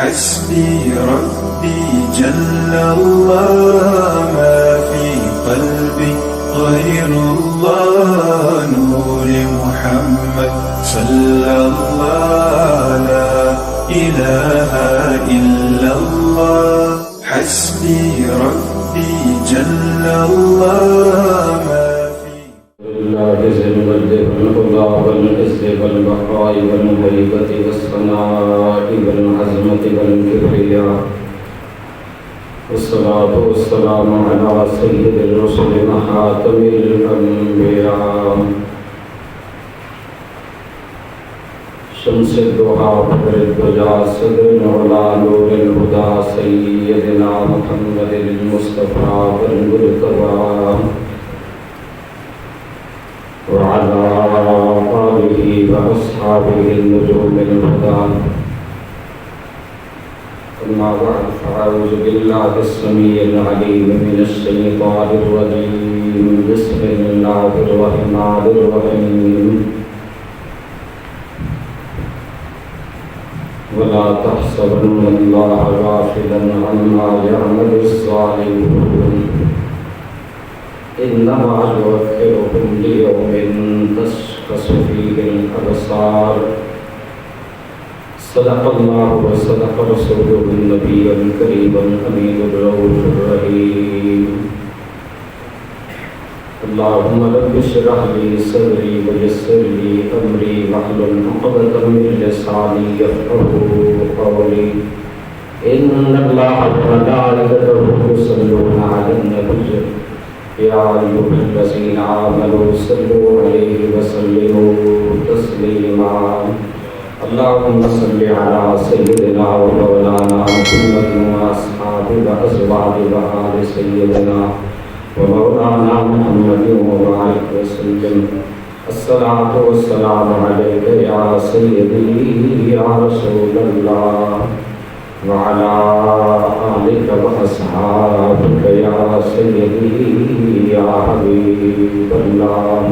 حسبي ربي جل الله ما في قلبي غير الله نور محمد صلى الله لا إله إلا الله حسبي ربي جل الله ما في الله زمد والهدى والعز والبقاء والهيبة والصناء والعظمة والكبرياء والصلاة والسلام على سيد الرسل وخاتم الأنبياء شمس الضحى بدر الدجى صدر العلا نور الهدى سيدنا محمد المصطفى والمرتضى وعلى آله وأصحابه النجوم الهدى أما بعد فأعوذ بالله السميع العليم من الشيطان الرجيم بسم الله الرحمن الرحيم ولا تحسبن الله غافلا عما يعمل الظالمون إنما يؤخرهم ليوم تشخص فيه الأبصار صدق الله وصدق رسوله النبي الكريم الأمين الرؤوف الرحيم اللهم رب اشرح لي صدري ويسر لي أمري واحلل عقدة من لساني يفقهوا قولي إن الله وملائكته يصلون على النبي يا أيها الذين آمنوا صلوا عليه وسلموا تسليما اللهم صل على سيدنا ومولانا محمد وأصحابه وأزواجه وآل سيدنا ومولانا محمد وبارك وسلم الصلاة والسلام عليك يا سيدي يا رسول الله وعلى آلك وأصحابك يا سيدي يا حبيب الله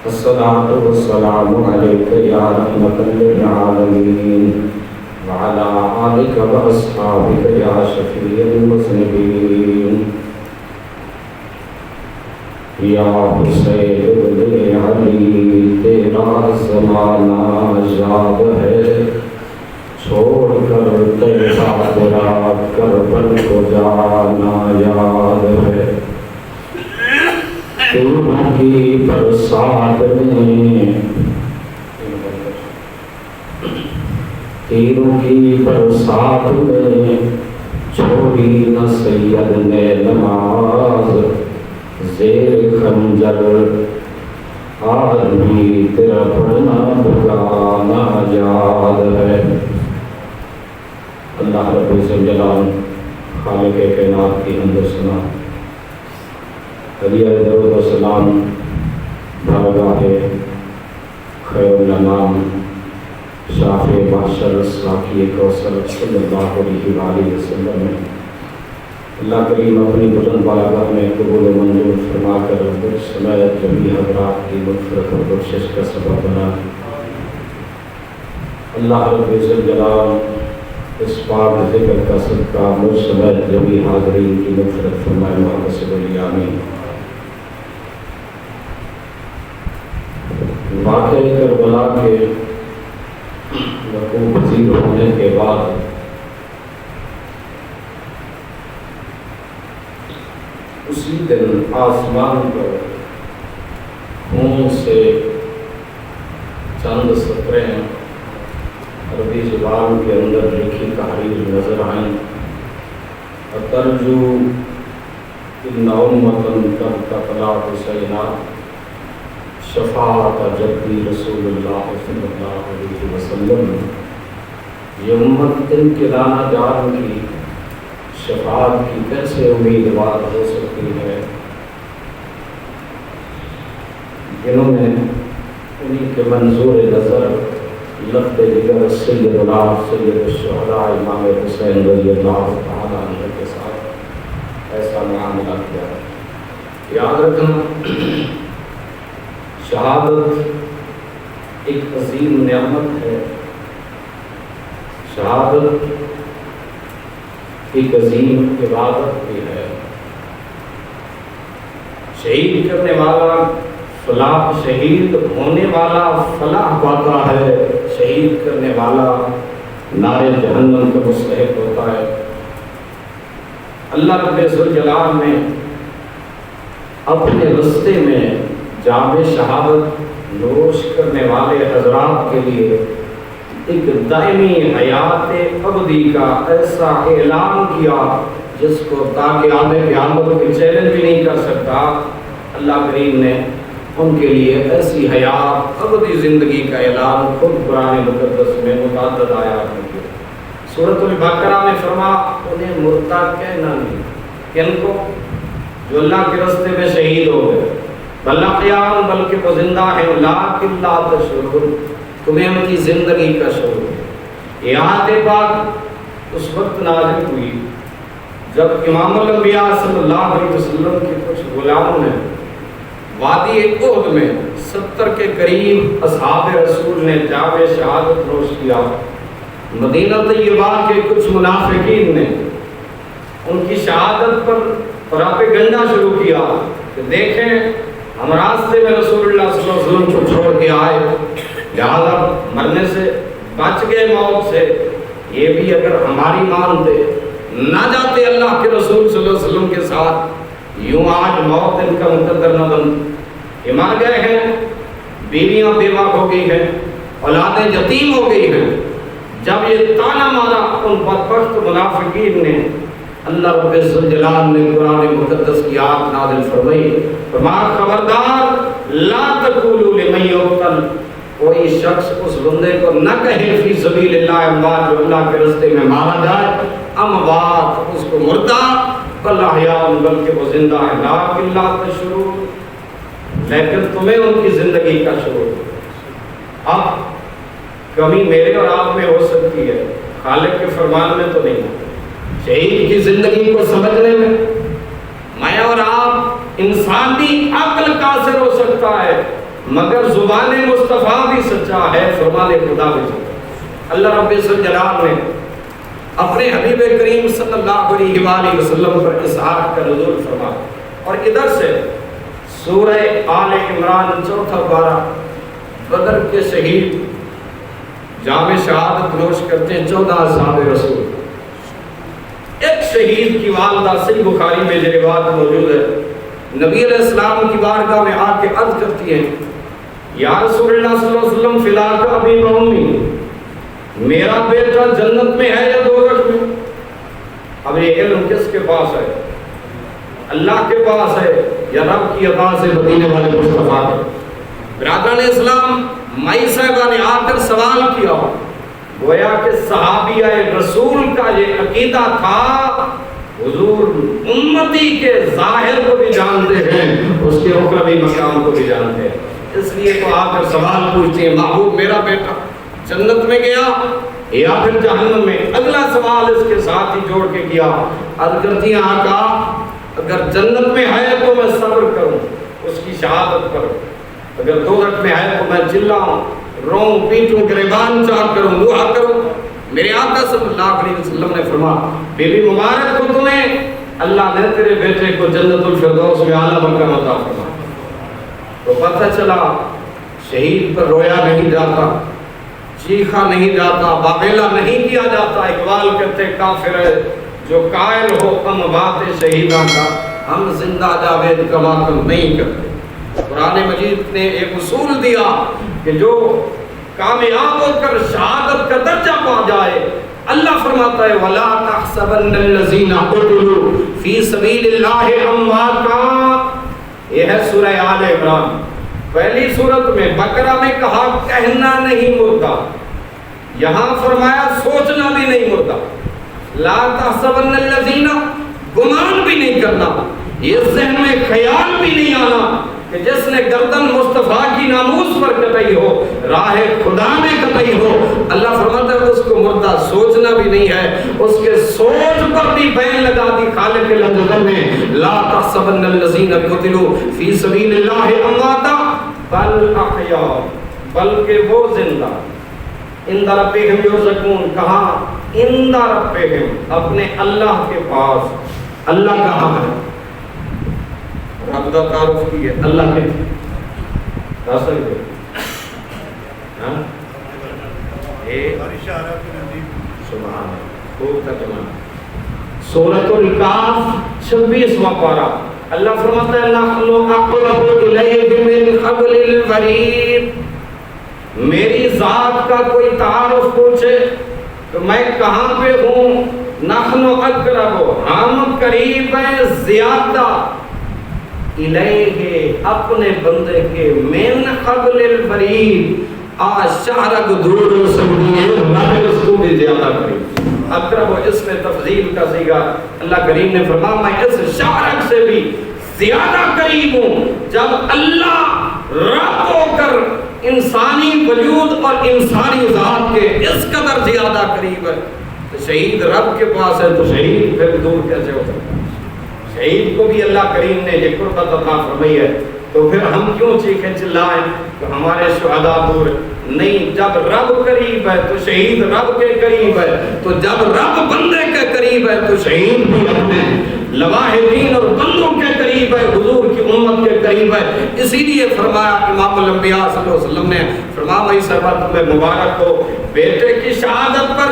الصلاة والسلام عليك يا رحمة للعالمين وعلى آلك وأصحابك يا شفيع المذنبين یا حسین بن علی تیرا زمانہ یاد ہے چھوڑ کر تیرا تیرا کربل کو جانا یاد ہے تیروں کی برسات میں تیروں کی برسات میں چھوڑی نہ سید نے نماز زیر خنجر آج بھی تیرا پڑھنا بگانا یاد ہے اللہ رب الجلال خالق کائنات کی حمد و ثنا علیہ درود و سلام بارگاہ خیر الانام شافع معشر ساقی کوثر صلی اللہ علیہ وآلہ وسلم میں اللہ کریم اپنی بلند بارگاہ میں قبول و منظور فرما کر سمیت جمیع حضرات کی مغفرت و بخشش کا سبب بنا اللہ رب الجلال اس پاک ذکر کا صدقہ مجھ سمیت جمیع حاضرین کی مغفرت فرمائے محمد صلی اللہ علیہ وسلم واقعہ کربلا کے وقوع پذیر ہونے کے بعد اسی دن آسمان پر خون سے چند سطریں عربی زبان کے اندر لکھی تحریر نظر آئیں ترجو ان امۃ تقلا حسینہ شفاعت جدی رسول اللہ صلی اللہ علیہ وسلم یہ امت ان کے دانہ جان کی شفاعت کی کیسے امیدوار ہو سکتی ہے جنہوں نے انہی کے منظور نظر لفظ جگر سید اللہ سید الشہداء امام حسین رضی اللہ تعالیٰ عنہ کے ساتھ ایسا معاملہ کیا ہے یاد رکھنا شہادت ایک عظیم نعمت ہے شہادت ایک عظیم عبادت بھی ہے. شہید کرنے والا فلاح، شہید ہونے والا فلاح پاتا ہے، شہید کرنے والا نار جہنم کا مستحق ہوتا ہے. اللہ رب ذوالجلال نے اپنے رستے میں جام شہادت نوش کرنے والے حضرات کے لیے ایک دائمی حیات ابدی کا ایسا اعلان کیا جس کو تاکہ آنے قیامت کے چیلنج بھی نہیں کر سکتا. اللہ کریم نے ان کے لیے ایسی حیات ابدی زندگی کا اعلان خود قرآن مقدس میں متعدد آیات میں کیا. سورۃ البقرہ میں فرما انہیں مرتد کہنا نہیں، کن کو؟ جو اللہ کے راستے میں شہید ہو گئے. بل احیاء، بلکہ وہ زندہ ہیں، لیکن لا تشعرون، تمہیں ان کی زندگی کا شعور ہے. یہ آیت پاک اس وقت نازل ہوئی جب امام الانبیاء صلی اللہ علیہ وسلم کے کچھ غلاموں نے وادی احد میں 70 کے قریب اصحاب رسول نے جام شہادت نوش کیا. مدینہ طیبہ کے کچھ منافقین نے ان کی شہادت پر پراپیگنڈا شروع کیا کہ دیکھیں ہم راستے میں رسول اللہ صلی اللہ علیہ وسلم کو چھوڑ کے آئے، لہذا مرنے سے بچ گئے موت سے. یہ بھی اگر ہماری مانتے نہ جاتے اللہ کے رسول صلی اللہ علیہ وسلم کے ساتھ، یوں آج موت ان کا مقدر نہ بنتی. یہ مر گئے ہیں، بیویاں بیوہ ہو گئی ہیں، اولادیں یتیم ہو گئی ہیں. جب یہ تانا مارا ان بدبخت منافقین نے، اللہ رب ذوالجلال نے قرآن مقدس کی آیت نازل فرمائی، فرمایا خبردار لا تقولوا لمن یقتل، کوئی شخص اس بندے کو نہ کہے فی سبیل اللہ اموات، جو اللہ کے راستے میں مارا جائے، اموات اس کو مردہ، بل احیاء بلکہ وہ زندہ ہے، لیکن لا تشعرون، لیکن تمہیں ان کی زندگی کا شعور. اب کمی میرے اور آپ میں ہو سکتی ہے، خالق کے فرمان میں تو نہیں ہے. شہید کی زندگی کو سمجھنے میں اور آپ انسانی عقل قاصر ہو سکتا ہے، مگر زبان مصطفیٰ بھی سچا ہے، فرمان خدا بھی سچا. اللہ رب ذوالجلال نے اپنے حبیب کریم صلی اللہ علیہ وآلہ وسلم پر اسحاق کا نزول فرمایا. اور ادھر سے سورہ آل عمران 4 پارہ، بدر کے شہید جام شہادت نوش کرتے ہیں 14 اصحاب رسول. ایک شہید کی والدہ صحیح بخاری میں یہ روایت موجود ہے، نبی علیہ السلام کی بارگاہ میں آ کے عرض کرتی ہیں، یا رسول اللہ صلی اللہ علیہ وسلم فداک ابی و امی، میرا بیٹا جنت میں ہے یا دوزخ میں؟ اب یہ علم کس کے پاس ہے؟ اللہ کے پاس ہے یا رب کی عطا سے مدینے والے مصطفیٰ کے؟ برادران اسلام، مائی صاحبہ نے آ کر سوال کیا، گویا کہ صحابیہ رسول کا یہ عقیدہ تھا، حضور امتی کے ظاہر کو بھی جانتے ہیں، اس کے اخروی مقام کو بھی جانتے ہیں. اس لیے تو آ کر سوال پوچھتے ہیں، محبوب میرا بیٹا جنت میں گیا یا پھر جہنم میں؟ اگلا سوال اس کے ساتھ ہی جوڑ کے کیا، عرض کرتی ہیں آقا اگر جنت میں ہے تو میں صبر کروں اس کی شہادت پر، اگر دوزخ میں ہے تو میں چلاؤں، روؤں، پیٹوں، گریبان چاک کروں، دعا کروں. میرے آقا صلی اللہ علیہ وسلم نے فرمایا، بی بی مبارک کو تمہیں، اللہ نے تیرے بیٹے کو جنت الفردوس میں اعلیٰ مقام عطا فرمایا. تو پتہ چلا شہید پر رویا نہیں جاتا، چیخا نہیں جاتا، باویلا نہیں کیا جاتا. اقبال کہتے کافر ہے جو قائل ہو اموات شہیداں کا، ہم زندہ جاوید کا ماتم نہیں کرتے. قرآن مجید نے ایک اصول دیا کہ جو کامیاب ہو کر شہادت کا درجہ پا جائے، اللہ فرماتا ہے وَلَا تَحْسَبَنَّ الَّذِينَ قُتِلُوا فِي سَبِيلِ اللَّهِ أَمْوَاتًا. یہ ہے سورہ آل عمران. پہلی سورت میں بقرہ میں کہا کہنا نہیں مردہ، یہاں فرمایا سوچنا بھی نہیں مردہ. لا تحسبن الذین، گمان بھی نہیں کرنا، یہ ذہن میں خیال بھی نہیں آنا کہ جس نے گردن مصطفیٰ کی ناموس پر کٹائی ہو، راہ خدا میں کٹائی ہو، اللہ فرماتا ہے اس کو مردہ سوچنا بھی نہیں ہے. اس کے سوچ پر بھی بین لگا دی خالق العزت نے، لا تحسبن الذین قتلوا فی سبیل اللہ امواتا بل احیاء، بلکہ وہ زندہ. عند ربہم یرزقون، کہاں؟ عند ربہم، اپنے اللہ کے پاس۔ اللہ کہاں ہے؟ رب کا تعارف کی ہے، اللہ کے کہہ سکتے ہاں سبحان خوب ترجمہ۔ سورۃ الکاف 26واں پارہ، اللہ فرماتا ہے نحن اقرب الیہ من حبل الورید۔ میری ذات کا کوئی تعارف پوچھے تو میں کہاں پہ ہوں؟ نحن اقرب، ہم قریب ہیں زیادہ، الیہ اپنے بندے کے، من حبل الورید، شعرک دور سمجھیے ہمارے اس کو بھی زیادہ قریب۔ اقرب اس میں تفضیل کا صیغہ، اللہ کریم نے فرمایا میں اس شعرک سے بھی زیادہ قریب ہوں۔ جب اللہ رب ہو کر انسانی وجود اور انسانی ذات کے اس قدر زیادہ قریب ہے تو شہید رب کے پاس ہے تو شہید پھر دور کیسے ہو سکتا ہے؟ شہید کو بھی اللہ کریم نے یہ قربت عطا فرمائی ہے، تو پھر ہم کیوں چیخیں چلائیں کہ ہمارے شہداء دور؟ نہیں، جب رب قریب ہے تو شہید رب کے قریب ہے، تو جب رب بندے کے قریب ہے تو شہید بھی اپنے لواحدین اور بندوں کے قریب ہے، حضور کی امت کے قریب ہے۔ اسی لیے فرمایا امام الانبیاء صلی اللہ علیہ وسلم نے فرمایا بھائی سربت تمہیں مبارک ہو، بیٹے کی شہادت پر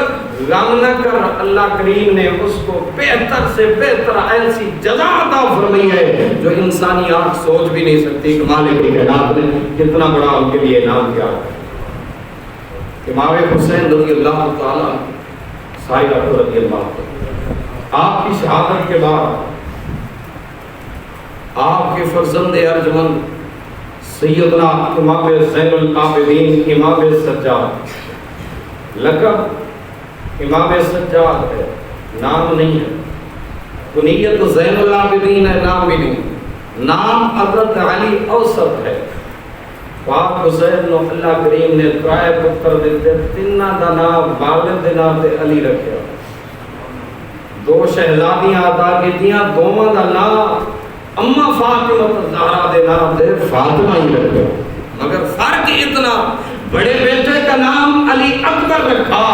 غم نہ کر، اللہ کریم نے اس کو بہتر سے بہتر ایسی جزا عطا فرمائی ہے جو انسانی آنکھ سوچ بھی نہیں سکتی کہ مالک کی کائنات نے کتنا بڑا ان کے لیے انعام کیا ہے۔ امام حسین رضی اللہ تعالیٰ سائرہ رضی اللہ تعالیٰ آپ کی شہادت کے بعد آپ کے فرزند ارجمند سیدنا امام زین العابدین امام سجاد، لقب امام سجاد ہے، نام نہیں ہے، کنیت زین العابدین ہے، نام بھی نہیں، نام حضرت علی اوسط ہے۔ پاک حسین نو اللہ کریم نے ترائے پتر دیتے، تینہ دا نام والد دے نام تے علی رکھیا، دو شہزادیاں عطا کیتیاں، دوواں دا نام اما فاطمہ الزہرا دے نام تے فاطمہ ہی رکھیا، مگر فرق اتنا، بڑے بیٹے کا نام علی اکبر رکھا،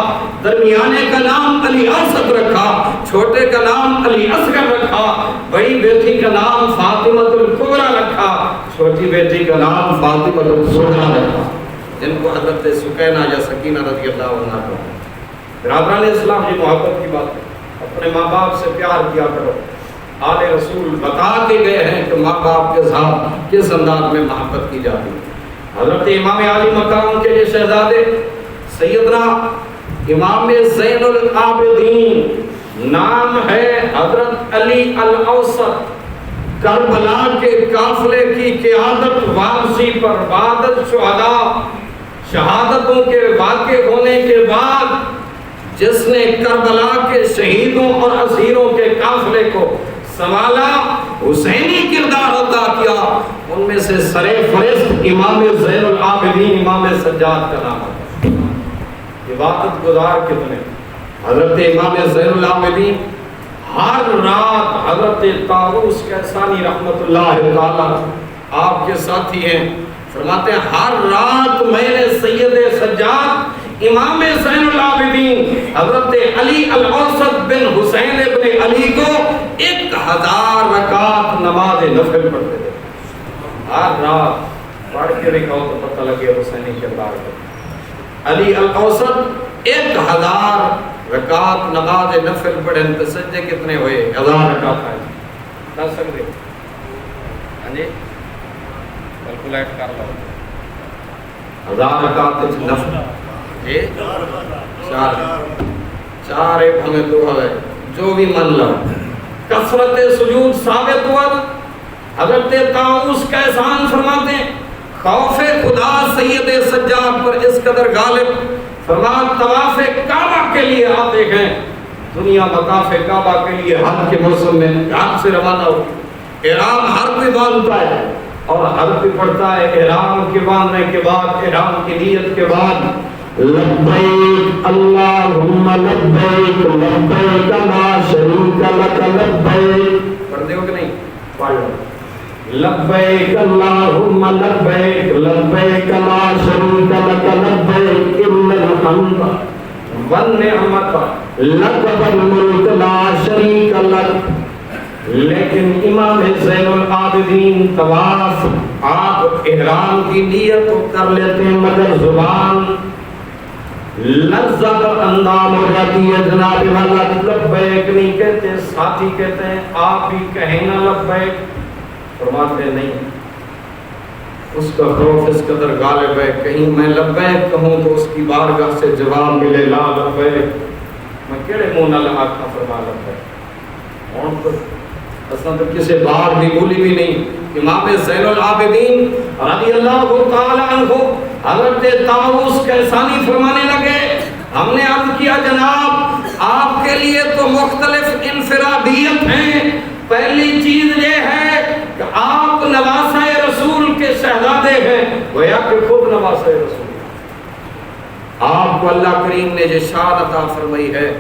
درمیانے کا نام علی اوسط رکھا، چھوٹے کا نام علی اصغر رکھا، بڑی بیٹی کا نام فاطمہ الکبریٰ رکھا، چھوٹی بیٹی کا نام فاطمہ الصغریٰ رکھا، جن کو حضرت سکینہ یا سکینہ رضی اللہ عنہ کا۔ برادران اسلام یہ محبت کی بات ہے، اپنے ماں باپ سے پیار کیا کرو۔ آل رسول بتا کے گئے ہیں کہ ماں باپ کے ساتھ کس انداز میں محبت کی جاتی ہے۔ حضرت امام علی مقام کے یہ شہزادے سیدنا امام زین العابدین، نام ہے حضرت علی الاوسط، کربلا کے قافلے کی قیادت واپسی پر بعد شہداء، شہادتوں کے واقع ہونے کے بعد جس نے کربلا کے شہیدوں اور اسیروں کے قافلے کو سنبھالا، حسینی کردار ادا کیا، ان میں سے سر فہرست امام زین العابدین امام سجاد کا نام ہے۔ عبادت گزار کتنے؟ حضرت امام زین العابدین ہر رات حضرت طاووس کیسانی رحمت اللہ تعالی آپ کے ساتھی ہیں، فرماتے ہیں ہر رات میں نے سید سجاد امام زین العابدین حضرت علی الاوسط بن حسین ابن علی کو 1000 رکعت نماز نفل پڑھتے تھے، ہر رات پڑھ کے رکھاؤ تو پتہ لگے حسینی کردار کا۔ علی الاوسط 1000 رکعت نماز نفل پڑھے، سجدے کتنے ہوئے؟ 1000 رکعت ہے، دس سکتے؟ ہاں جی کیلکولیٹ کر لو، 1000 رکعت نفل جی چار ایک ہمیں دو ہے جو بھی من لو۔ کثرت سجود ثابت ہوا، حضرت طاووس کیسان فرماتے ہیں خوف خدا سید سجاد پر اس قدر غالب، فرمان طواف کعبہ کے لیے آتے ہیں، دنیا مطاف کعبہ کے لیے حج کے موسم میں حج سے روانہ ہو، احرام ہر کوئی باندھتا ہے اور ہر کوئی پڑھتا ہے، احرام کے باندھنے کے بعد، احرام کی نیت کے بعد لبیک اللہم لبیک لبیک لا شریک لک لبیک، پڑھتے ہو کہ نہیں؟ پڑھ لو، لبیک اللہم لبیک لبیک لا شریک لک لبیک ان الحمد والنعمت لک والملک لا شریک لک. لیکن امام زین العابدین طواف آپ احرام کی نیت تو کر لیتے ہیں مگر زبان لذت اندام ہو جاتی ہے جناب والا. لبیک نہیں کہتے، ساتھی کہتے ہیں آپ بھی کہیں نا لبیک، فرماتے نہیں. اس کا خوف اس قدر غالب ہے، کہیں میں لبیک کہوں تو اس کی بارگاہ سے جواب ملے لا لبیک، میں کیڑے منہ نال آکھاں فرما لبیک. اور تو اصلا تو کسی بات بھی بولی بھی نہیں. امام زین العابدین رضی اللہ تعالی عنہ حضرت طاؤوس کیسانی فرمانے لگے، ہم نے عرض کیا جناب آپ کے لیے تو مختلف انفرادیت ہیں. پہلی چیز یہ ہے کہ آپ نواسہ رسول کے شہزادے ہیں، گویا کہ خود نواسہ رسول. آپ کو اللہ کریم نے جو شان عطا فرمائی ہے،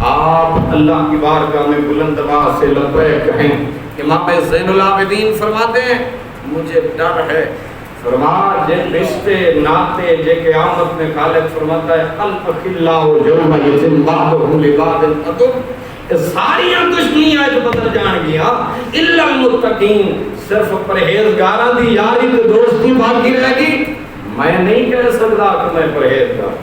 آپ اللہ کی بارگاہ میں بلند آواز سے لبیک کہیں. امام زین العابدین فرماتے ہیں مجھے ڈر ہے، فرما جن رشتے ناتے جے قیامت میں خالق فرماتا ہے الاخلاء یومئذ بعضهم لبعض عدو، ساریاں دشمنیاں جو بدل جان گیا الا المتقین، صرف پرہیزگاراں دی یاری تے دوستی باقی رہ گی. میں نہیں کہہ سکتا کہ میں پرہیزگار.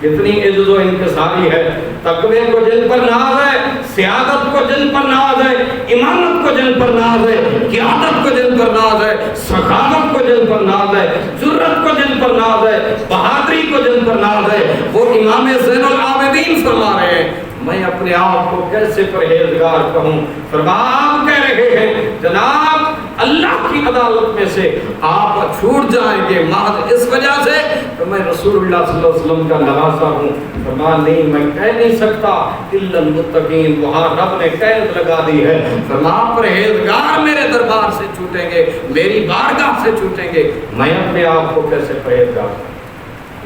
کتنی عزت و انکساری ہے. تقوی کو جن پر ناز ہے، سیادت کو جن پر ناز ہے، امامت کو جن پر ناز ہے، قیادت کو جن پر ناز ہے، سخاوت کو جن پر ناز ہے، جرأت کو جن پر ناز ہے، بہادری کو جن پر ناز ہے، وہ امام زین العابدین فرما رہے ہیں میں اپنے آپ کو کیسے پرہیزگار کہوں. فرما آپ کہہ رہے ہیں جناب اللہ کی عدالت میں سے آپ چھوٹ جائیں گے محض اس وجہ سے کہ میں رسول اللہ صلی اللہ علیہ وسلم کا نواسا ہوں. فرما نہیں میں کہہ نہیں سکتا الا المتقین، وہاں رب نے قید لگا دی ہے. فرما پرہیزگار میرے دربار سے چھوٹیں گے، میری بارگاہ سے چھوٹیں گے، میں اپنے آپ کو کیسے پرہیزگار کروں.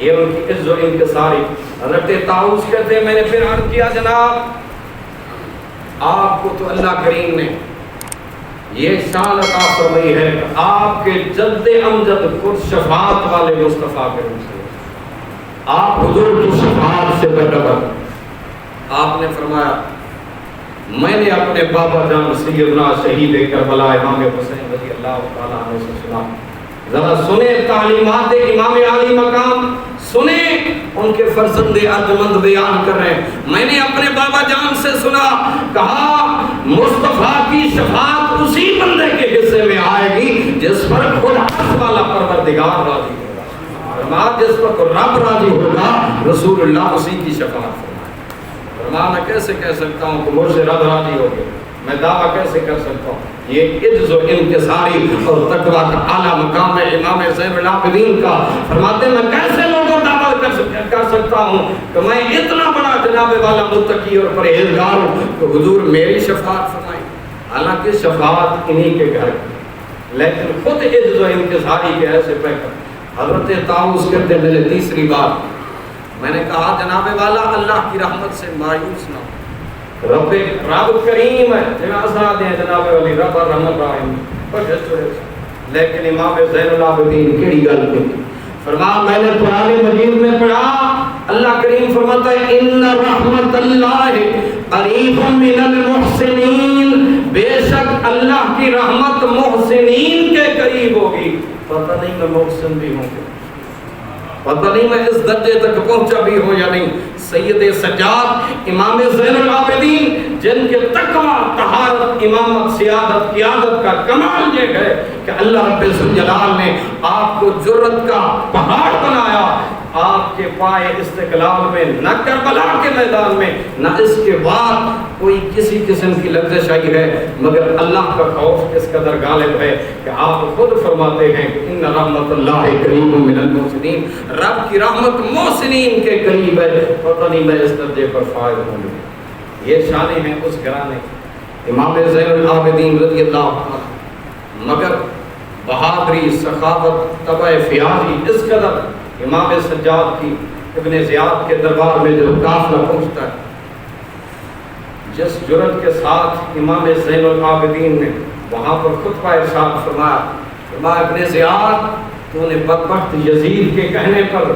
یہ ان کی عزت و انکساری. حضرت طاؤوس کہتے ہیں میں نے پھر عرض کیا جناب آپ کو تو اللہ کریم نے یہ شان عطا فرمائی ہے کہ آپ کے جد امجد خود شفاعت والے مصطفیٰ کریم صلی اللہ علیہ وسلم، آپ حضور کی شفاعت سے برابر. آپ نے فرمایا میں نے اپنے بابا جان سیدنا شہید کربلا امام حسین رضی اللہ تعالیٰ عنہ سے سنا. ذرا سنیں تعلیمات امام عالی مقام، سنیں ان کے فرزند ارجمند بیان کر رہے ہیں. میں نے اپنے بابا جان سے سنا، کہا مصطفیٰ کی شفاعت اسی بندے کے حصے میں آئے گی جس پر خدا والا پروردگار راضی ہوگا. فرمایا جس پر رب راضی ہوگا رسول اللہ اسی کی شفاعت فرمائے. فرمایا میں کیسے کہہ سکتا ہوں کہ مجھ سے رب راضی ہو گیا، میں دعویٰ کیسے کر سکتا ہوں. یہ عجز و انکساری اور تقوی کا اعلیٰ مقام ہے امام زین العابدین کا. فرماتے ہیں میں کیسے لوگوں دعویٰ کر سکتا ہوں کہ میں اتنا بڑا جناب والا متقی اور پرہیزگار ہوں کہ حضور میری شفاعت فرمائی. حالانکہ شفاعت انہی کے گھر کی، لیکن خود عجز و انکساری کے ایسے پہ حضرت طاؤوس کہتے ہیں میرے تیسری بات میں نے کہا جناب والا اللہ کی رحمت سے مایوس نہ ہو. رب کریم ہے جناب دیں جناب والی رب رحمت رحیم، لیکن امام زین العابدین کیڑی گل کی. فرمایا میں نے قرآن مجید میں پڑھا اللہ کریم فرماتا ہے ان رحمت اللہ قریب من المحسنین، بے شک اللہ کی رحمت محسنین کے قریب ہوگی. پتہ نہیں میں محسن بھی ہوں، پتہ نہیں میں اس درجے تک پہنچا بھی ہوں یا نہیں. سید سجاد امام زین العابدین جن کے تقوی، طہارت، امامت، سیادت، قیادت کا کمال یہ ہے کہ اللہ رب الجلال نے آپ کو جرت کا پہاڑ بنایا. آپ کے پائے استقلال میں نہ کربلا کے میدان میں نہ اس کے بعد کوئی کسی قسم کی لغزش آئی ہے، مگر اللہ کا خوف اس قدر غالب ہے کہ آپ خود فرماتے ہیں کہ ان رحمت اللہ قریب من المحسنین، رب کی رحمت محسنین کے قریب ہے. پتہ نہیں میں اس درجے پر فائز ہوں گے. یہ شانیں ہیں اس گھرانے امام زین العابدین رضی اللہ عنہ. مگر بہادری، سخاوت، طبع فیاضی اس قدر امام سجاد کی ابن زیاد کے دربار میں جو قافلہ پہنچتا ہے، جس جرأت کے ساتھ امام زین العابدین نے وہاں پر خطبہ ارشاد فرمایا، فرمایا ابن زیاد تو نے بدبخت یزید کے کہنے پر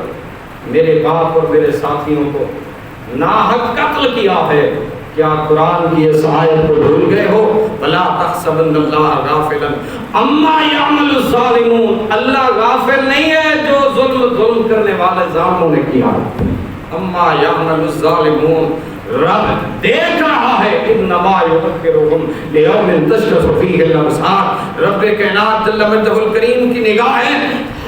میرے باپ اور میرے ساتھیوں کو ناحق قتل کیا ہے، کیا قرآن کی اس آیت کو بھول گئے ہو؟ وَلَا تَحْسَبَنَّ اللَّهَ غَافِلًا عَمَّا يَعْمَلُ الظَّالِمُونَ، اللہ غافل نہیں ہے جو ظلم کرنے والے ظالموں نے کیا۔ عَمَّا يَعْمَلُ الظَّالِمُونَ، رب دیکھ رہا ہے، انما یؤخرھم لیوم تشخص فیہ الابصار، رب کائنات جل مجدہ الکریم کی نگاہیں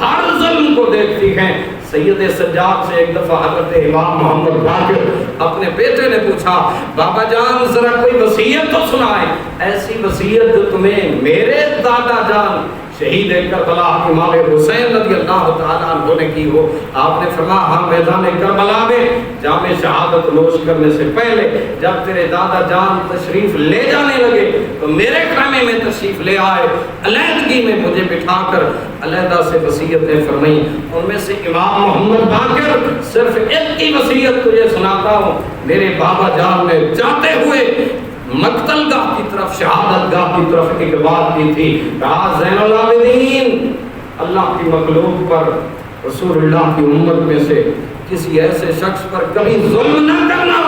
ہر ظلم کو دیکھتی ہیں۔ سید سجاد سے ایک دفعہ حضرت امام محمد باقر اپنے بیٹے نے پوچھا، بابا جان ذرا کوئی وصیت تو سنائیں، ایسی وصیت جو تمہیں میرے دادا جان شہید کربلا امام حسین رضی اللہ تعالیٰ عنہ نے کی ہو۔ آپ نے فرمایا ہاں میدان کربلا میں جام شہادت نوش کرنے سے پہلے جب تیرے دادا جان تشریف لے جانے لگے تو میرے خیمے میں تشریف لے آئے، علیحدگی میں مجھے بٹھا کر علیحدہ سے وصیتیں فرمائیں، ان میں سے امام محمد باقر صرف ایک کی وصیت تجھے سناتا ہوں۔ میرے بابا جان نے جاتے ہوئے مقتل گاہ کی طرف، شہادت گاہ کی طرف ایک بات کی تھی، کہا زین العابدین، اللہ کی مخلوق پر، رسول اللہ کی امت میں سے کسی ایسے شخص پر کبھی ظلم نہ کرنا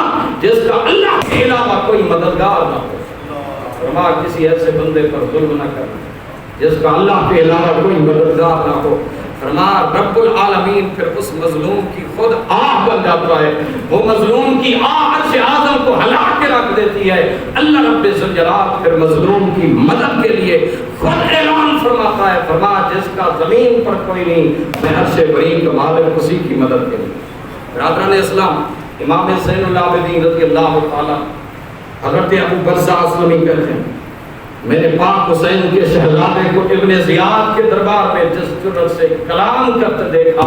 جس کا اللہ کے علاوہ کوئی مددگار نہ ہو۔ فرمایا کسی ایسے بندے پر ظلم نہ کرنا جس کا اللہ کے علاوہ کوئی مددگار نہ ہو۔ فرمایا رب العالمین پھر اس مظلوم کی خود آہ بن جاتا ہے، وہ مظلوم کی آہ عرش اعظم کو ہلا کے رکھ دیتی ہے۔ اللہ رب ذوالجلال پھر مظلوم کی مدد کے لیے خود اعلان فرماتا ہے، فرمایا جس کا زمین پر کوئی نہیں، میں عرش برین کا مالک اسی کی مدد کے لیے۔ برادران اسلام، امام زین العابدین رضی اللہ تعالیٰ حضرت ابو برزہ اسلمی کہتے ہیں، میں نے پاک حسین کے شہزادے کو ابن زیاد کے دربار میں جس جرأت سے کلام کرتے دیکھا،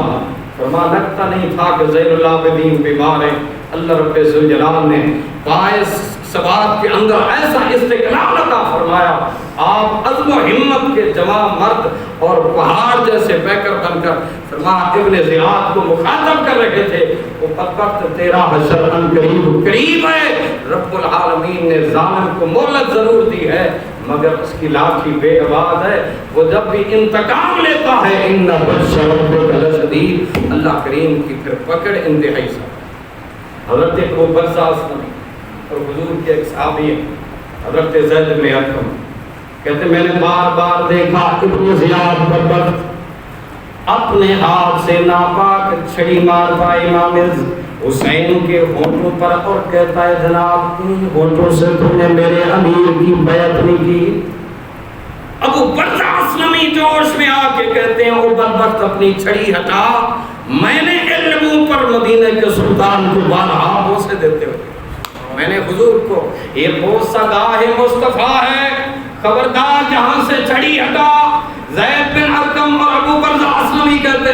فرمایا لگتا نہیں تھا کہ زین العابدین بیمار ہے۔ اللہ رب ذوالجلال نے باعث ثبات کے اندر ایسا استقلال عطا فرمایا، آپ عزم و ہمت کے جوان مرد اور پہاڑ جیسے پیکر بن کر فرمایا ابن زیاد کو مخاطب کر رہے تھے، وہ وقت تیرا حشر ان قریب ہے، رب العالمین نے ظالم کو مہلت ضرور دی ہے مگر اس کی لاٹھی بے آواز ہے، وہ جب بھی انتقام لیتا ہے ان بطش ربک لشدید، اللہ کریم کی پھر پکڑ انتہائی سخت۔ حضرت ابو برزہ اسلمی اور حضور کے ایک صحابی ہیں حضرت زید بن ارقم کہتے میں نے بار بار دیکھا ابن زیاد پر وقت اپنے ہاتھ سے ناپاک چھڑی مارتا امام حسین کے ہونٹوں پر اور کہتا ہے جناب ان ہونٹوں سے تم نے میرے امیر کی بیعت نہیں کی۔ ابو برزہ اسلمی جوش میں آ کے کہتے ہیں او بدبخت اپنی چھڑی ہٹا، میں نے علموں پر مدینہ کے سلطان کو بارہا بوسے دیتے ہوئے میں نے حضور کو یہ بوسہ گاہ مصطفیٰ ہے، خبردار جہاں سے چھڑی ہٹا۔ زید بن ارقم اور ابو برزہ اسلمی کہتے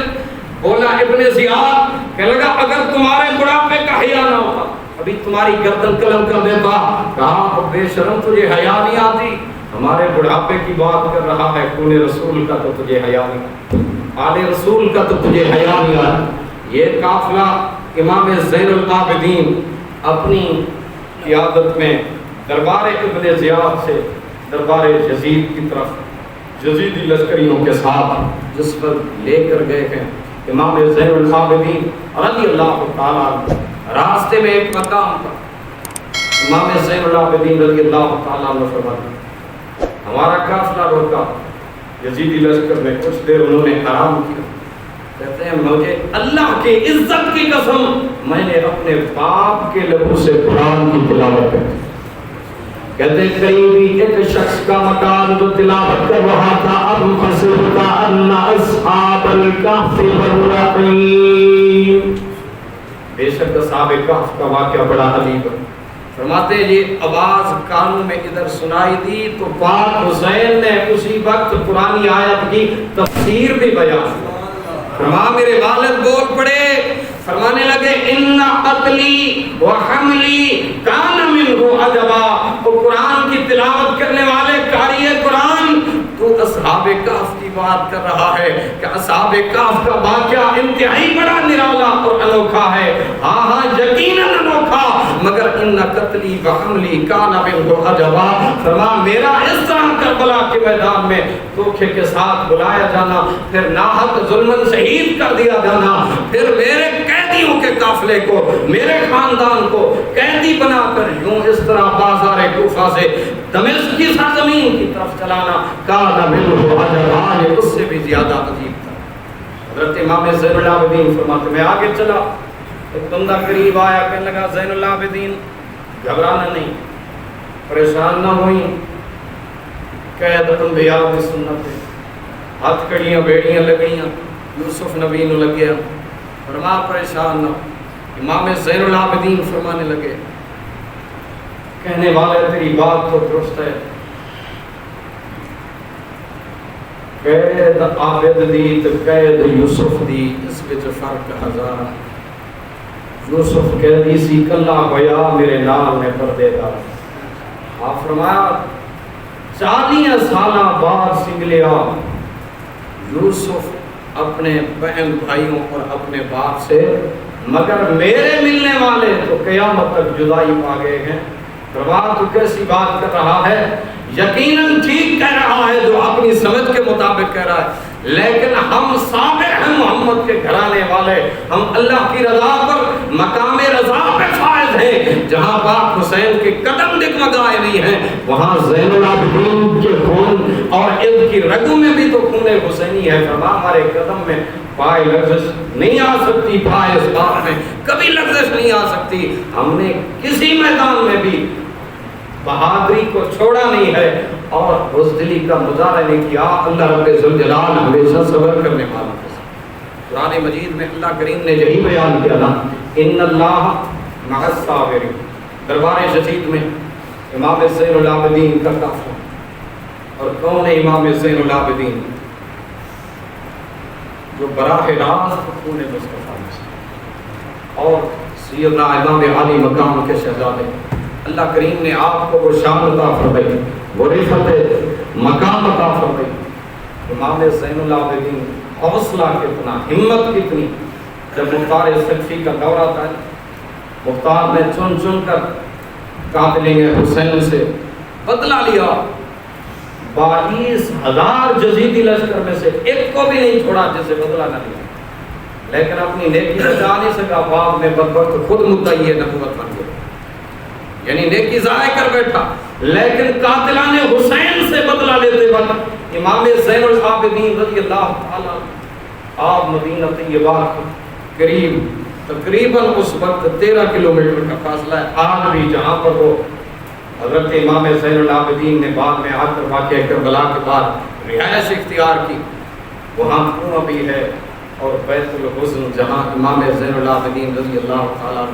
بولا ابن زیاد کہ لگا اگر تمہارے بڑھاپے کا حیا نہ ہوتا ابھی تمہاری گردن قلم کر دیتا۔ کہا بے شرم تجھے حیا نہیں آتی، ہمارے بڑھاپے کی بات کر رہا ہے، خون رسول کا تو تجھے حیا نہیں، آل رسول کا تو تجھے حیا نہیں آیا۔ یہ قافلہ امام زین العابدین اپنی قیادت میں دربار ابن زیاد سے دربار یزید کی طرف یزیدی لشکریوں کے ساتھ جس پر لے کر گئے ہیں امام زین العابدین رضی اللہ تعالیٰ، راستے میں ایک مقام پر امام زین العابدین رضی اللہ تعالیٰ نے فرمایا ہمارا قافلہ روکا، یزیدی لشکر میں کچھ دیر انہوں نے آرام کیا، کہتے ہیں مجھے اللہ کی عزت کی قسم میں نے اپنے باپ کے لبوں سے قرآن کی تلاوت کی۔ کہتے ہیں قریبی ایک شخص کا مکان جو تلاوت کر رہا تھا، اب حسبت ان اصحاب الکہف والرقیم، بے شک اصحاب کہف کا واقعہ بڑا عجیب ہے۔ فرماتے یہ آواز کانوں میں ادھر سنائی دی تو پاک حسین نے اسی وقت قرآنی آیت کی تفسیر بھی بیان کی۔ فرما میرے والد بول پڑے، فرمانے لگے ان قتلی و حملی کان منہ عجبا، وہ قرآن کی تلاوت کرنے والے قاری قرآن تو اصحاب کہف کی بات کر رہا ہے کہ اصحاب کہف کا واقعہ انتہائی بڑا نرالا اور انوکھا ہے۔ ہاں ہاں یقیناً انوکھا، مگر ان قتلی و حملی کان منہ عجبا، فرما میرا اس طرح کربلا کے میدان میں دھوکے کے ساتھ بلایا جانا، پھر ناحق ظلمن شہید کر دیا جانا، پھر میرے قیدیوں کے قافلے کو، میرے خاندان کو قیدی بنا کر یوں اس طرح بازار کوفہ سے دمشق کی سرزمین کی طرف چلانا، کان منہ اجران، اس سے بھی زیادہ عجیب تھا۔ حضرت امام زین العابدین فرماتے میں آگے چلا، ایک بندہ قریب آیا، کہنے لگا زین العابدین گھبرانا نہیں، پریشان نہ ہوئی، قید انبیاء کی سنت ہے، ہاتھ کڑیاں بیڑیاں لگیاں، یوسف نبی نو لگیا، فرما پریشان نہ۔ امام زین العابدین فرمانے لگے کہنے والے تیری بات تو درست ہے، قید عابد دی تو قید یوسف دی اس وچ فرق ہزار۔ یوسف قیدی سی کلا ہویا میرے نال نے پردے دار۔ آپ فرمایا 40 سالہ بعد سنگلیا یوسف اپنے بہن بھائیوں اور اپنے باپ سے، مگر میرے ملنے والے تو قیامت تک جدائی پا گئے ہیں۔ فرمایا تو کیسی بات کر رہا ہے؟ یقیناً ٹھیک کہہ رہا ہے جو اپنی سمجھ کے مطابق کہہ رہا ہے، لیکن ہم صابر ہیں محمد کے گھرانے والے، ہم اللہ کی رضا پر مقام رضا پہ فائز ہیں۔ جہاں باپ حسین کے قدم ڈگمگائے نہیں ہیں وہاں زین العابدین کے خون اور ان کی رگوں میں بھی تو خون حسینی ہے۔ فرما ہمارے قدم میں پائے لغزش نہیں آ سکتی، پائے اس بات میں کبھی لغزش نہیں آ سکتی۔ ہم نے کسی میدان میں بھی بہادری کو چھوڑا نہیں ہے اور بزدلی کا مظاہرہ نہیں کیا۔ اللہ رب ذوالجلال ہمیشہ صبر کرنے والا ہے۔ قرآن مجید میں اللہ کریم نے یہی بیان کیا نا، ان اللہ مع الصابرین۔ دربار شدید میں امام زین العابدین کا قافلہ، اور کون ہے امام زین العابدین؟ جو براہ راست خون مصطفیٰ میں اور سیدنا امام عالی مقام کے شہزادے، اللہ کریم نے آپ کو وہ شان عطا فرمائی، وہ رفعت مقام عطا فرمائی۔ امام زین العابدین حوصلہ کتنا، ہمت کتنی۔ جب مختار سقفی کا دورہ تھا، مختار نے چن چن کر قاتلین حسین سے بدلہ لیا، 22,000 جزیدی لشکر میں سے ایک کو بھی نہیں چھوڑا جسے بدلہ نہ لیا، لیکن اپنی نیکی سے جا نہیں سکا، بعد میں بدبخت خود مدعی نبوت بن گیا، یعنی نیکی ضائع کر بیٹھا۔ لیکن قاتلان حسین سے بدلہ لیتے وقت امام زین العابدین رضی اللہ تعالیٰ آپ مدینہ طیبہ کے قریب، تقریباً اس وقت 13 کلومیٹر کا فاصلہ ہے، آج بھی جہاں پر وہ حضرت امام زین العابدین نے بعد میں آ کر واقعہ کربلا کے بعد رہائش اختیار کی، وہاں کنواں بھی ہے، اور بیت الحزن جہاں امام زین العابدین رضی اللہ تعالیٰ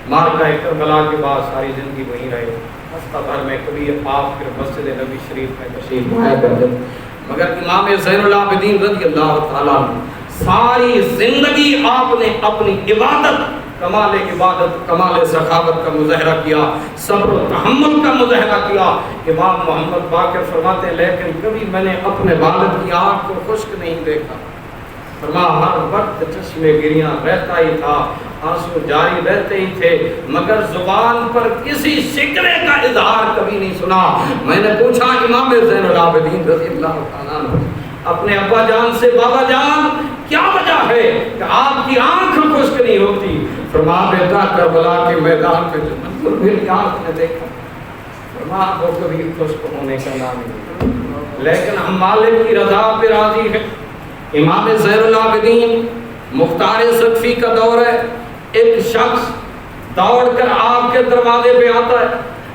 مارکہ کربلا کے بعد ساری زندگی وہیں رہے۔ ہفتہ بھر میں کبھی آپ پھر مسجد نبی شریف میں تشریف لایا کرتے، مگر امام زین العابدین رضی اللہ تعالیٰ ساری زندگی آپ نے اپنی عبادت، کمال سخاوت کا مظاہرہ کیا، صبر و تحمل کا مظاہرہ کیا۔ امام محمد باقر فرماتے ہیں لیکن کبھی میں نے اپنے والد کی آنکھ کو خشک نہیں دیکھا، فرما ہر وقت چشمے گریاں رہتا ہی تھا، آنسو جاری رہتے ہی تھے، مگر زبان پر کسی شکوے کا اظہار کبھی نہیں سنا۔ میں نے پوچھا امام زین العابدین رضی اللہ تعالیٰ عنہ اپنے ابا جان سے، بابا جان کیا وجہ ہے کہ آپ کی آنکھ خشک نہیں ہوتی؟ فرما بیٹا کربلا کے میدان پہ جو منظر میری آنکھ نے دیکھا، فرما وہ کبھی خشک ہونے کا نام نہیں، لیکن ہم مالک کی رضا پہ راضی ہیں۔ امام زین العابدین مختار سقفی کا دور ہے، ایک شخص دوڑ کر آپ کے دروازے پہ آتا ہے،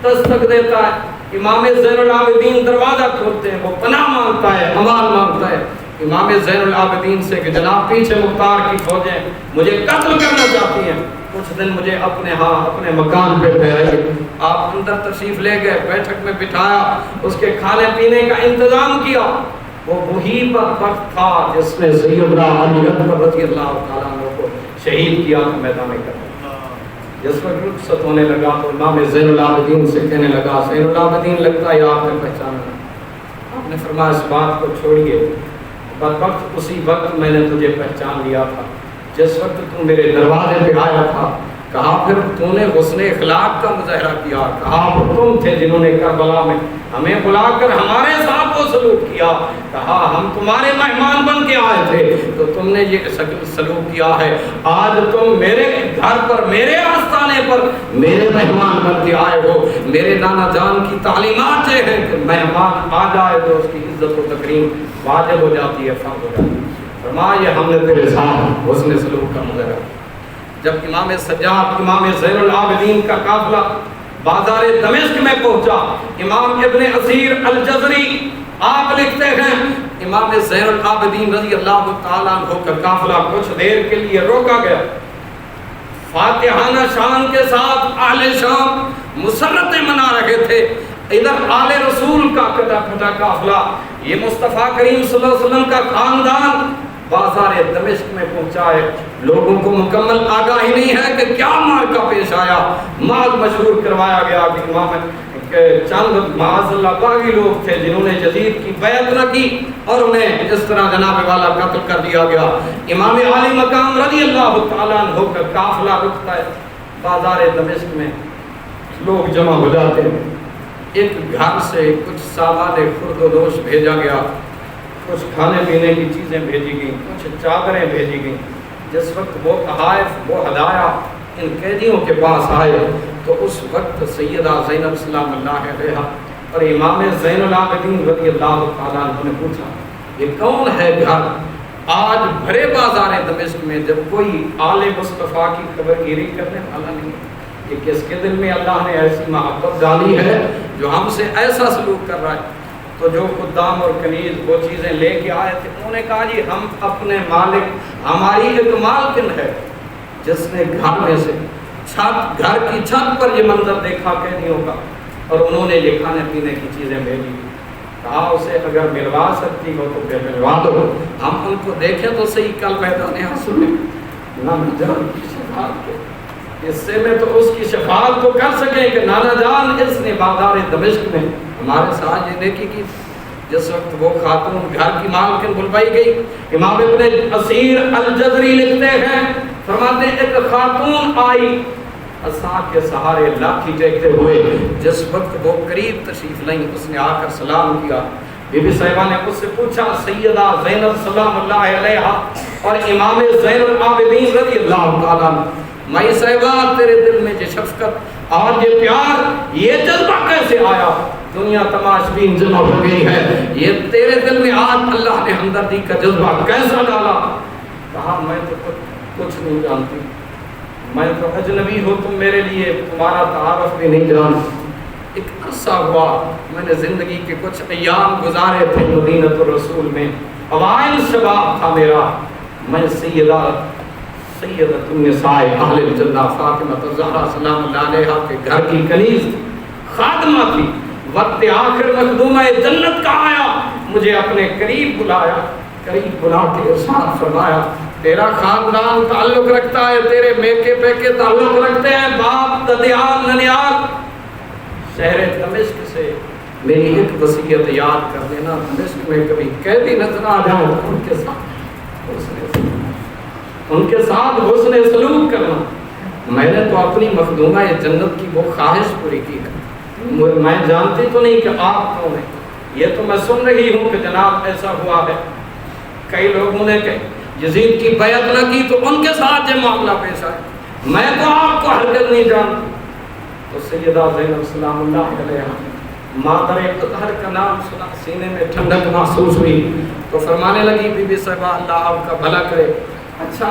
دستک دیتا ہے، امام زین العابدین دروازہ کھولتے ہیں، وہ پناہ مانگتا ہے، امان مانگتا ہے امام زین العابدین سے کہ جناب پیچھے مختار کی فوجیں مجھے قتل کرنا چاہتی ہیں، کچھ دن مجھے اپنے مکان پہ ٹھہرائیے۔ آپ اندر تشریف لے گئے، بیٹھک میں بٹھایا، اس کے کھانے پینے کا انتظام کیا۔ وہ وہی وقت تھا جس نے سیدنا علی اکبر رضی اللہ تعالیٰ عنہ کو شہید کیا تھا میدان کربلا۔ جس وقت رخصت ہونے لگا تو امام زین العابدین سے کہنے لگا زین العابدین لگتا ہے آپ نے پہچانا۔ آپ نے فرمایا اس بات کو چھوڑیے، بدبخت اسی وقت میں نے تجھے پہچان لیا تھا جس وقت تو میرے دروازے پہ آیا تھا، کہا پھر تو نے حسن اخلاق کا مظاہرہ کیا، کہا تم تھے جنہوں نے کربلا میں ہمیں بلا کر ہمارے ساتھ وہ سلوک کیا، کہا ہم تمہارے مہمان بن کے آئے تھے تو تم نے یہ سلوک کیا ہے، آج تم میرے گھر پر میرے آستانے پر میرے مہمان بن کے آئے ہو۔ میرے نانا جان کی تعلیمات یہ ہے کہ مہمان آ جائے تو اس کی عزت و تکریم واجب ہو جاتی ہے، فرض ہو جاتی ہے۔ فرمایا یہ ہم نے تیرے ساتھ حسن سلوک کا مظاہرہ۔ جب امام سجاد امام زین العابدین کا قافلہ بازار دمشق میں پہنچا، امام ابن اسیر الجزری آپ لکھتے ہیں امام زین العابدین رضی اللہ تعالیٰ عنہ کا قافلہ کچھ دیر کے لیے روکا گیا، فاتحانہ شان کے ساتھ اہل شام مسرتیں منا رہے تھے، ادھر آل رسول کا کٹا پھٹا قافلہ، یہ مصطفیٰ کریم صلی اللہ علیہ وسلم کا خاندان بازار دمشق میں پہنچا ہے۔ لوگوں کو مکمل آگاہی نہیں ہے کہ کیا معرکہ پیش آیا، معاذ مشہور کروایا گیا کہ امام چند معاذ اللہ باغی لوگ تھے جنہوں نے یزید کی بیعت نہ کی اور انہیں اس طرح جناب والا قتل کر دیا گیا۔ امام عالی مقام رضی اللہ تعالیٰ عنہ کا قافلہ رکتا ہے بازار دمشق میں، لوگ جمع ہو جاتے ہیں، ایک گھر سے کچھ سامان خرد و نوش بھیجا گیا، کچھ کھانے پینے کی چیزیں بھیجی گئیں، کچھ چادریں بھیجی گئیں۔ جس وقت وہ تحائف وہ ہدایا ان قیدیوں کے پاس آئے تو اس وقت سیدہ زینب سلام اللہ علیہا اور امام زین العابدین رضی اللہ تعالیٰ عنہ نے پوچھا یہ کون ہے گھر؟ آج بھرے بازار دمشق میں جب کوئی آل مصطفیٰ کی خبر گیری کرنے والا نہیں، یہ کس کے دل میں اللہ نے ایسی محبت ڈالی ہے جو ہم سے ایسا سلوک کر رہا ہے؟ تو جو خدام اور کنیز وہ چیزیں لے کے آئے تھے انہوں نے کہا جی ہم اپنے مالک، ہماری ایک مالکن ہے جس نے گھر میں سے چھت، گھر کی چھت پر یہ منظر دیکھا قیدیوں کا اور انہوں نے یہ کھانے پینے کی چیزیں بھیجی، کہا اسے اگر ملوا سکتی ہو تو پھر ملوا دو، ہم ان کو دیکھیں تو صحیح کل میدان حشر میں نانا جان کی شفاعت کے حصے میں تو اس کی شفاعت تو کر سکیں کہ نانا جان اس نے بازار دمشق میں ہمارے ساتھ یہ دیکھی کی۔ جس وقت وہ خاتون گھر کی مالکن بلوائی گئی، امام ابن اسیر الجزری لکھتے ہیں فرماتے ہیں ایک خاتون آئی عصا کے سہارے لاٹھی ٹیکتے ہوئے، جس وقت وہ قریب تشریف لائیں اس نے آ کر سلام کیا، بی بی صاحبہ نے اس سے پوچھا سیدہ زینب سلام اللہ علیہا اور امام زین العابدین رضی اللہ تعالیٰ مائی صاحبہ تیرے دل میں یہ شفقت اور یہ پیار یہ جذبہ کیسے آیا؟ دنیا تماشبین جمع ہو گئی ہے، یہ تیرے دل میں آج اللہ نے ہمدردی کا جذبہ کیسا ڈالا؟ کہا میں تو کچھ نہیں جانتی، میں تو اجنبی ہوں، تم میرے لیے تمہارا تعارف بھی نہیں جانتی۔ ایک عرصہ ہوا میں نے زندگی کے کچھ ایام گزارے تھے مدینۃ الرسول میں، اوائل شباب تھا میرا، میں سیدۃ النساء اہل الجنہ فاطمہ الزہرا سلام اللہ علیہا کے گھر کی کنیز تھی، خادمہ تھی، وقت آخر مخدومہ جنت کا آیا، مجھے اپنے قریب بلایا، قریب بلا کے ارشاد فرمایا تیرا خاندان تعلق رکھتا ہے، تیرے میکے پیکے تعلق رکھتے ہیں باپ ددیال ننیال شہر دمشق سے، میری ایک وصیت یاد کر لینا، دمشق میں کبھی قیدی نظر آ جائے ان کے ساتھ حسن سلوک کرنا۔ میں نے تو اپنی مخدومہ جنت کی وہ خواہش پوری کی ہے، میں جانتی تو نہیں کہ آپ کون ہیں، یہ تو میں سن رہی ہوں کہ جناب ایسا ہوا ہے، کئی لوگوں نے کہ یزید کی بیعت نہ کی تو ان کے ساتھ یہ معاملہ پیش آئے، میں تو آپ کو ہرگز نہیں جانتی۔ تو سیدہ زینب سلام اللہ علیہا مادر اطہر کا نام سنا، سینے میں ٹھنڈک محسوس ہوئی تو فرمانے لگی بی بی صاحبہ اللہ آپ کا بھلا کرے، اچھا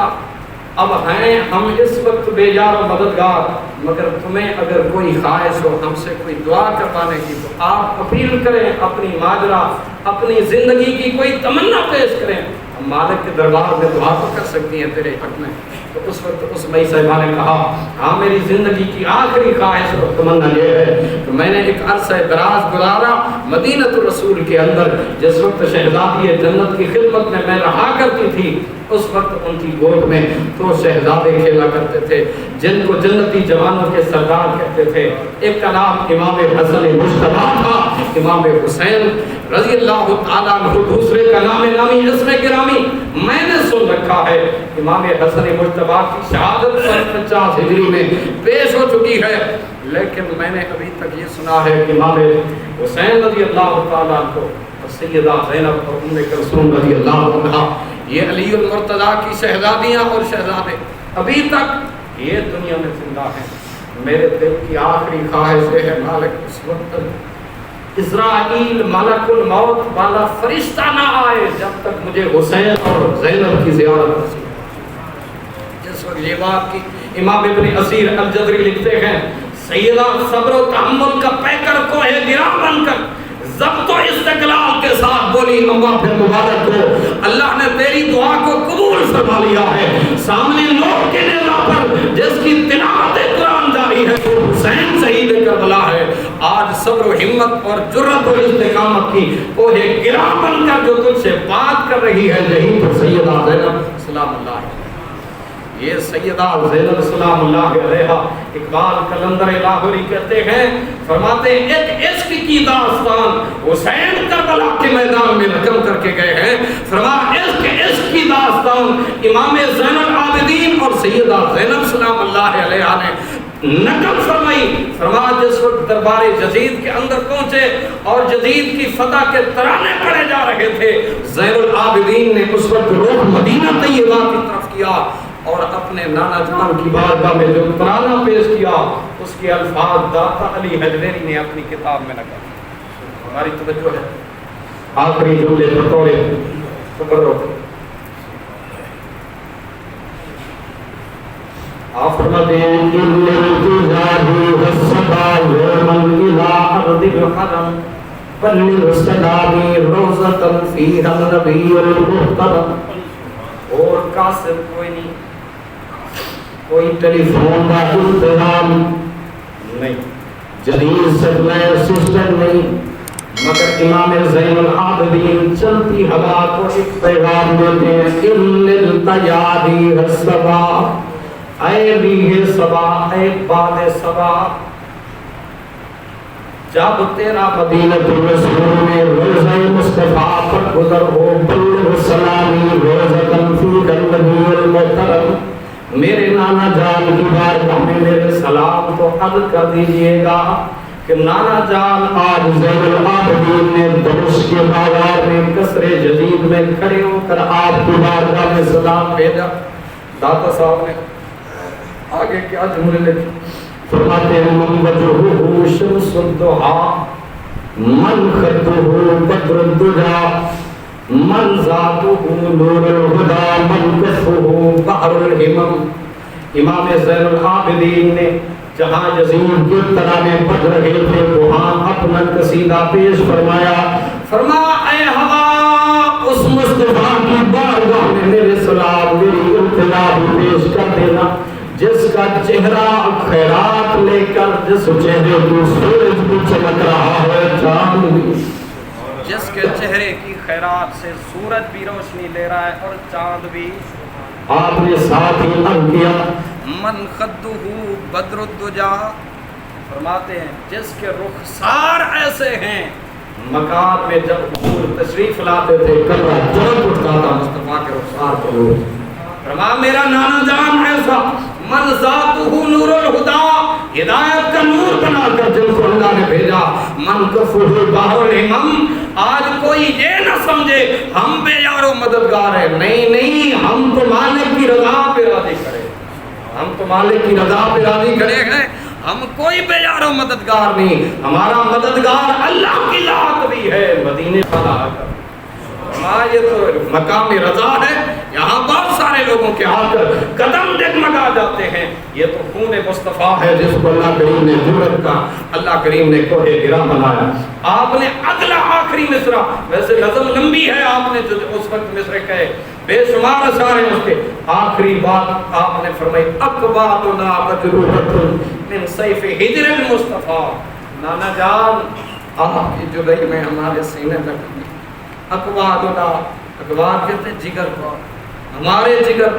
اب ہیں ہم اس وقت بے یار و مددگار، مگر تمہیں اگر کوئی خواہش ہو ہم سے کوئی دعا کروانے کی تو آپ اپیل کریں، اپنی ماجرا اپنی زندگی کی کوئی تمنا پیش کریں، ہم مالک کے دربار میں دعا تو کر سکتی ہیں تیرے حق میں۔ تو اس وقت اس مئی صاحبہ نے کہا ہاں میری زندگی کی آخری خواہش اور تمنا یہ ہے کہ میں نے ایک عرصہ دراز گزارا مدینۃ الرسول کے اندر، جس وقت شہزادی جنت کی خدمت میں رہا کرتی تھی، اس وقت ان کی گود میں تو شہزادے کھیلا کرتے تھے جن کو جنتی جوانوں کے سردار کہتے تھے، ایک کا نام امام حسن مجتبیٰ تھا، امام حسین رضی اللہ تعالیٰ عنہ دوسرے کا نام نامی اسم گرامی میں نے سن رکھا ہے. امام حسن مجتبی کی شہادت 50 ہجری میں پیش ہو چکی ہے، لیکن میں نے ابھی تک یہ سنا ہے کہ امام حسین رضی اللہ تعالیٰ عنہ سیدہ زینب اور ام کلثوم رضی اللہ عنہا یہ علی المرتضیٰ کی شہزادیاں اور شہزادے ابھی تک یہ دنیا میں زندہ ہیں. میرے دل کی آخری خواہش ہے مالک اس وقت اسرائیل ملک الموت والا فرشتہ نہ آئے جب تک مجھے حسین اور زینب کی زیارت نصیب ہو. جس وقت یہ بات کی امام ابن اسیر الجزری لکھتے ہیں سیدہ صبر و تحمل کا پیکر کوہ گرا بن کر ضبط و استقلال کے ساتھ بولی اماں پھر مبارک ہو، اللہ نے تیری دعا کو قبول فرما لیا ہے. سامنے نور کے نیزہ پر جس کی تلاوت قرآن جاری ہے وہ حسین شہید کربلا ہے. آج صبر و ہمت اور جرأت و استقامت کی کوہ گرا بن کر جو تجھ سے بات کر رہی ہے یہی تو سیدہ زینب سلام اللہ ہے. یہ سیدہ زینب سلام اللہ علیہا اقبال قلندر لاہوری کہتے ہیں، فرماتے ہیں ایک عشق کی داستان حسین کربلا کے میدان میں رقم کر کے گئے ہیں. فرمایا عشق کی داستان امام زین العابدین اور سیدہ زینب سلام اللہ علیہا نے نقل فرمائی. فرمایا جس وقت دربار یزید کے اندر پہنچے اور یزید کی فتح کے ترانے پڑے جا رہے تھے، زین العابدین نے اس وقت رخ مدینہ طیبہ کی طرف کیا اور اپنے نانا جان کی بارگاہ میں جو ترانہ پیش کیا اس کے الفاظ داتا علی حجویری نے اپنی کتاب میں نقل کیا. ہماری توجہ ہے آخری جملے بطور تبرک. آپ فرماتے ہیں ان الجزاہی والصبا یومن الى ارض الحرم بلغ سلامی روزتا فیہا النبی المحترم. اور قاصد کوئی نہیں، کوئی ٹیلی فون کا انتظام نہیں، جدید سیٹلائٹ سسٹم نہیں، مگر امام زین العابدین چلتی ہوا کو ایک پیغام دیتے ہیں ان التیادی الصبا، اے ریح صبا، اے باد صبا، جب تیرا مدینہ رسول میں روزہ مصطفیٰ پر گزر ہو بلغ سلامی روزتاً فی النبی المحترم، میرے نانا جان کی بارگاہ میں میرے سلام کو عرض کر دیجئے گا کہ نانا جان آج زین العابدین نے دمشق کے بازار میں قصر یزید میں کھڑے ہو کر آپ کی بارگاہ میں سلام بھیجا. داتا صاحب نے آگے کیا جملے لکھے؟ فرماتے ہیں من وجہہ شمس الضحیٰ من خطہ بدر الدجا من ذاتہ نور الہدی من کفہ بحر الہمم. امام زین العابدین نے جہاں یزید کے ترانے پڑھ رہے تھے وہاں اپنا قصیدہ پیش فرمایا. فرمایا اے ہوا اس مصطفیٰ کی بارگاہ میں میرے سلام میری التجا پیش کر دینا جس کا چہرہ خیرات لے کر جس چہرے کو سورج بھی چمک رہا ہے چاند بھی، جس کے چہرے کی خیرات سے سورج بھی روشنی لے رہا ہے اور چاند بھی. آپ نے ساتھ ہی عرض کیا من خدہ بدر الدجا، فرماتے ہیں جس کے رخسار ایسے ہیں مکان میں جب حضور تشریف لاتے تھے کمرہ چمک اٹھتا تھا مصطفیٰ کے رخسار کو روز. فرمایا میرا نانا جان ایسا من ذاتہ نور الہدی، ہدایت کا نور بنا کر جن کو اللہ نے بھیجا. من کفہ بحر الہمم، آج کوئی یہ نہ سمجھے ہم بے یار و مددگار ہیں، نہیں نہیں، ہم تو مالک کی رضا پہ راضی کھڑے، ہم تو مالک کی رضا پہ راضی کھڑے ہیں، ہم کوئی بے یار و مددگار نہیں، ہمارا مددگار اللہ کی ذات بھی ہے مدینے والا آ کر. یہ تو مقام رضا ہے، یہاں بہت سارے لوگوں کے آ کر قدم ڈگمگا جاتے ہیں. یہ تو خون مصطفیٰ ہے جس کو اللہ کریم نے جرأت کا اللہ کریم نے کوہ گرا بنایا. آپ نے اگلا آخری مصرع، ویسے نظم لمبی ہے، آپ نے جو اس وقت مصرع کہے بے شمار اشعار ہیں، اس کے آخری بات آپ نے فرمائی اقباتنا مجروحۃ من سیف ہجر المصطفیٰ. نانا جان آپ کی جدائی میں ہمارے سینے تک اقوادنا، اقواد کہتے ہیں جگر کو، ہمارے جگر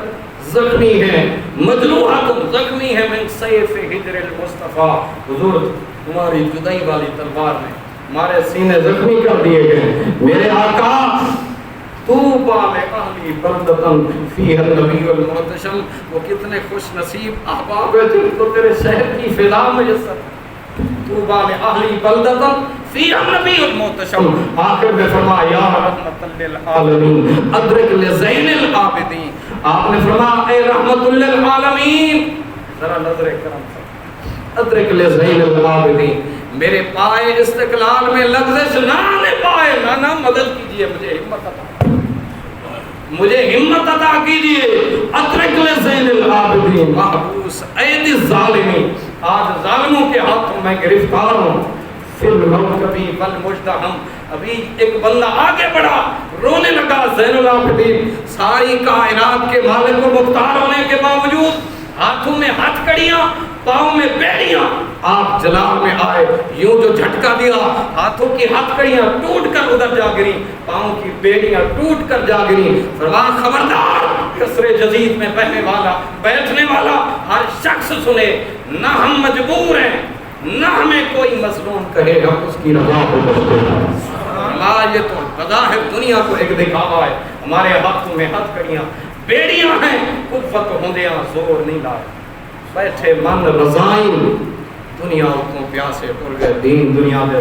زخمی ہیں، مجروحۃ زخمی ہے من سیف ہجر المصطفیٰ، حضور تمہاری جدائی والی تلوار میں ہمارے سینے زخمی کر دیے گئے. میرے آقا طوبیٰ لأہل بلدۃ فیہا النبی المحتشم، وہ کتنے خوش نصیب احباب ہیں جن کو تیرے شہر کی فضا میسر. طوبیٰ لأہل بلدۃ فیہا النبی المحتشم. آخر میں فرمایا یا رحمت للعالمین ادرک لزین العابدین. آپ نے فرمایا اے رحمت للعالمین، ذرا نظر کرم سے ادرک لزین العابدین، میرے پائے استقلال میں لغزش نہ آنے پائے. نانا مدد کیجئے، مجھے ہمت عطا، مجھے ہمت عطا کیجئے. ادرک لزین العابدین محبوس ایدی الظالمین، آج ظالموں کے ہاتھوں میں گرفتار ہوں. پھر لوگ کبھی بل مجدہم، ابھی ایک بندہ آگے بڑھا رونے لگا. زین العابدین ساری کائنات کے مالک و مختار ہونے کے باوجود ہاتھوں میں ہتھ کڑیاں، پاؤں میں بیڑیاں. آپ جلال میں آئے، یوں جو جھٹکا دیا ہاتھوں کی ہتھ کڑیاں ٹوٹ کر ادھر جا گری، پاؤں کی بیڑیاں ٹوٹ کر جا گری. فرمایا خبردار، کسرے جزید میں بہنے والا بیٹھنے والا ہر شخص سنے، نہ ہم مجبور ہیں نہ ہمیں کوئی مظلوم کہے، ہم اس کی رضا کو بچتے ہیں. اللہ یہ تو بظاہر دنیا کو ایک دکھاوا ہے، ہمارے ہاتھوں میں ہتھ کڑیاں بیڑیاں ہیں، قوت ہوندیاں زور نہیں لائے. بیٹھے من رضائیں دنیا اتوں پیاسے پڑ گئے. دین دنیا دے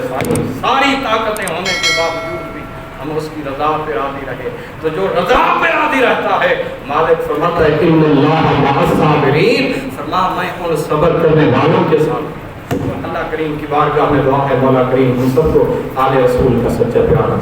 ساری طاقتیں ہونے کے باوجود بھی ہم اس کی رضا پہ راضی رہے. تو جو رضا پہ راضی رہتا ہے مالک فرماتا ہے ان اللہ مع الصابرین، فرمایا میں ان صبر کرنے والوں کے ساتھ. اللہ کریم کی بارگاہ میں دعا ہے مولا کریم ہم سب کو آل رسول کا سچا پیارا